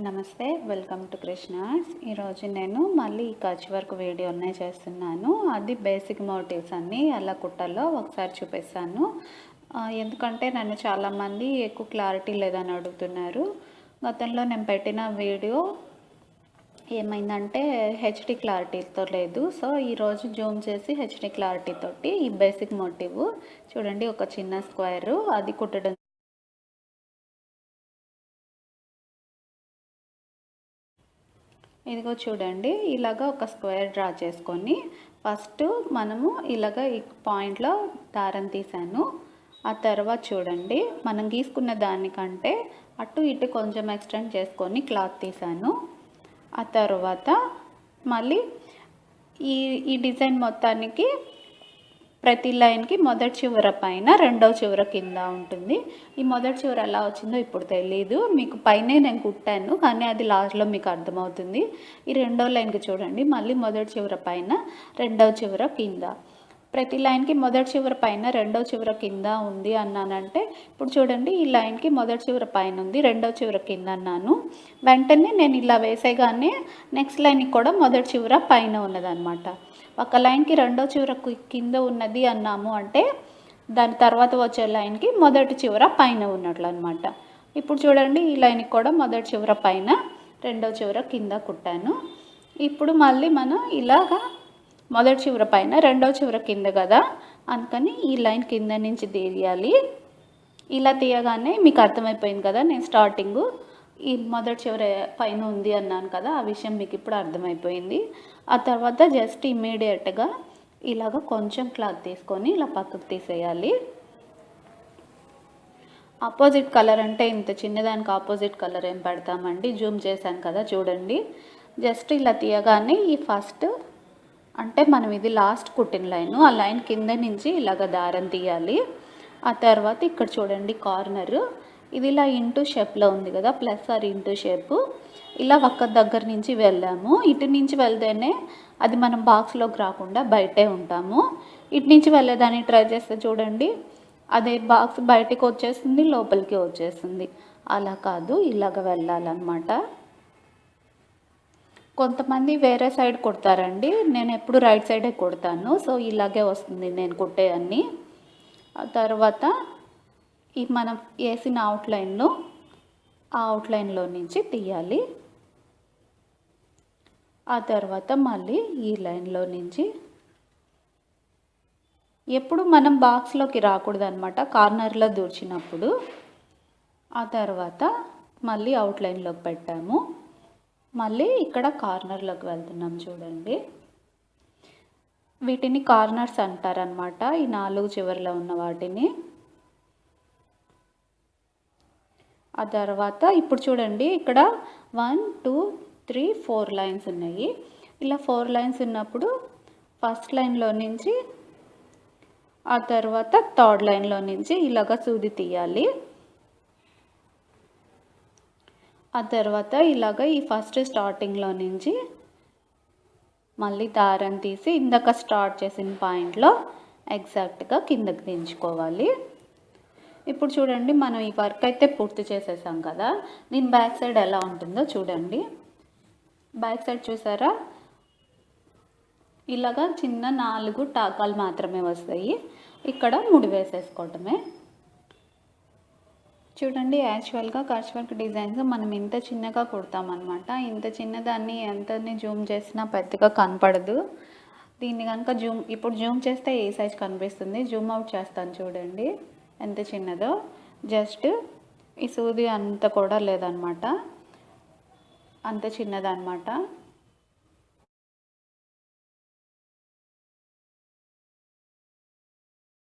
నమస్తే, welcome to Krishna's. ఈరోజు నేను మళ్ళీ ఈ కచ్ వర్క్ వీడియోనే చేస్తున్నాను. అది బేసిక్ మోటివ్స్ అన్నీ ఎలా కుట్టాలో ఒకసారి చూపిస్తాను. ఎందుకంటే నన్ను చాలామంది ఎక్కువ క్లారిటీ లేదని అడుగుతున్నారు. గతంలో నేను పెట్టిన వీడియో ఏమైందంటే హెచ్డి క్లారిటీతో లేదు. సో ఈరోజు జూమ్ చేసి హెచ్డి క్లారిటీ తోటి ఈ బేసిక్ మోటివ్ చూడండి, ఒక చిన్న స్క్వేరు అది కుట్టడం. ఇదిగో చూడండి, ఇలాగ ఒక స్క్వేర్ డ్రా చేసుకొని ఫస్ట్ మనము ఇలాగ ఈ పాయింట్లో దారం తీసాను. ఆ తర్వాత చూడండి, మనం గీసుకున్న దానికంటే అటు ఇటు కొంచెం ఎక్స్టెండ్ చేసుకొని క్లాత్ తీసాను. ఆ తర్వాత మళ్ళీ ఈ డిజైన్ మొత్తానికి ప్రతి లైన్కి మొదటి చివర పైన రెండవ చివర కింద ఉంటుంది. ఈ మొదటి చివర ఎలా వచ్చిందో ఇప్పుడు తెలీదు, మీకు పైనే నేను కుట్టాను కానీ అది లాస్ట్లో మీకు అర్థమవుతుంది. ఈ రెండవ లైన్కి చూడండి, మళ్ళీ మొదటి చివర పైన రెండవ చివర కింద. ప్రతి లైన్కి మొదటి చివర పైన రెండవ చివర కింద ఉంది అన్నానంటే ఇప్పుడు చూడండి, ఈ లైన్కి మొదటి చివర పైన ఉంది, రెండవ చివర కింద అన్నాను. వెంటనే నేను ఇలా వేసేగానే నెక్స్ట్ లైన్కి కూడా మొదటి చివర పైన ఉన్నదన్నమాట. ఒక లైన్కి రెండో చివర కింద ఉన్నది అన్నాము అంటే దాని తర్వాత వచ్చే లైన్కి మొదటి చివర పైన ఉన్నట్లు అనమాట. ఇప్పుడు చూడండి, ఈ లైన్కి కూడా మొదటి చివర పైన రెండో చివర కింద కుట్టాను. ఇప్పుడు మళ్ళీ మనం ఇలాగా మొదటి చివర పైన రెండో చివర కింద కదా, అందుకని ఈ లైన్ కింద నుంచి తీయాలి. ఇలా తీయగానే మీకు అర్థమైపోయింది కదా, నేను స్టార్టింగు ఈ మొదటి చివర పైన ఉంది అన్నాను కదా, ఆ విషయం మీకు ఇప్పుడు అర్థమైపోయింది. ఆ తర్వాత జస్ట్ ఇమ్మీడియట్గా ఇలాగ కొంచెం క్లాత్ తీసుకొని ఇలా పక్కకు తీసేయాలి. ఆపోజిట్ కలర్ అంటే ఇంత చిన్నదానికి ఆపోజిట్ కలర్ ఏం పెడతామండి, జూమ్ చేశాను కదా చూడండి. జస్ట్ ఇలా తీయగానే ఈ ఫస్ట్ అంటే మనం ఇది లాస్ట్ కుట్టిన లైను, ఆ లైన్ కింద నుంచి ఇలాగ దారం తీయాలి. ఆ తర్వాత ఇక్కడ చూడండి కార్నరు, ఇది ఇలా ఇంటూ షేప్లో ఉంది కదా, ప్లస్ ఆర్ ఇంటూ షేపు. ఇలా ఒక్క దగ్గర నుంచి వెళ్ళాము, ఇటు నుంచి వెళ్తేనే అది మనం బాక్స్లోకి రాకుండా బయటే ఉంటాము. ఇటు నుంచి వెళ్ళేదాన్ని ట్రై చేస్తే చూడండి, అదే బాక్స్ బయటికి వచ్చేస్తుంది, లోపలికి వచ్చేస్తుంది. అలా కాదు, ఇలాగ వెళ్ళాలన్నమాట. కొంతమంది వేరే సైడ్ కుడతారండి, నేను ఎప్పుడు రైట్ సైడే కుడతాను. సో ఇలాగే వస్తుంది నేను కుట్టే అన్నీ. ఆ తర్వాత ఈ మనం వేసిన అవుట్లైన్ను ఆ అవుట్లైన్లో నుంచి తీయాలి. ఆ తర్వాత మళ్ళీ ఈ లైన్లో నుంచి ఎప్పుడు మనం బాక్స్లోకి రాకూడదు అనమాట, కార్నర్లో దూర్చినప్పుడు. ఆ తర్వాత మళ్ళీ అవుట్లైన్లోకి పెట్టాము, మళ్ళీ ఇక్కడ కార్నర్లోకి వెళ్తున్నాం చూడండి. వీటిని కార్నర్స్ అంటారనమాట, ఈ 4 చివర్లో ఉన్న వాటిని. ఆ తర్వాత ఇప్పుడు చూడండి, ఇక్కడ 1 2 3 4 లైన్స్ ఉన్నాయి. ఇలా 4 లైన్స్ ఉన్నప్పుడు ఫస్ట్ లైన్లో నుంచి ఆ తర్వాత థర్డ్ లైన్లో నుంచి ఇలాగ సూది తీయాలి. ఆ తర్వాత ఇలాగ ఈ ఫస్ట్ స్టార్టింగ్లో నుంచి మళ్ళీ దారం తీసి ఇందాక స్టార్ట్ చేసిన పాయింట్లో ఎగ్జాక్ట్గా కిందకి దించుకోవాలి. ఇప్పుడు చూడండి, మనం ఈ వర్క్ అయితే పూర్తి చేసేసాం కదా. నేను బ్యాక్ సైడ్ ఎలా ఉంటుందో చూడండి. బ్యాక్ సైడ్ చూసారా, ఇలాగా చిన్న 4 టాకాలు మాత్రమే వస్తాయి. ఇక్కడ ముడి వేసేసుకోవటమే. చూడండి, యాక్చువల్గా కచ్ వర్క్ డిజైన్స్ మనం ఇంత చిన్నగా కుడతామన్నమాట. ఇంత చిన్నదాన్ని ఎంతని జూమ్ చేసినా పెద్దగా కనపడదు. దీన్ని కనుక ఇప్పుడు జూమ్ చేస్తే ఏ సైజ్ కనిపిస్తుంది, జూమ్ అవుట్ చేస్తాను చూడండి ఎంత చిన్నదో. జస్ట్ ఈ సూది అంత కూడా లేదనమాట, అంత చిన్నదన్నమాట.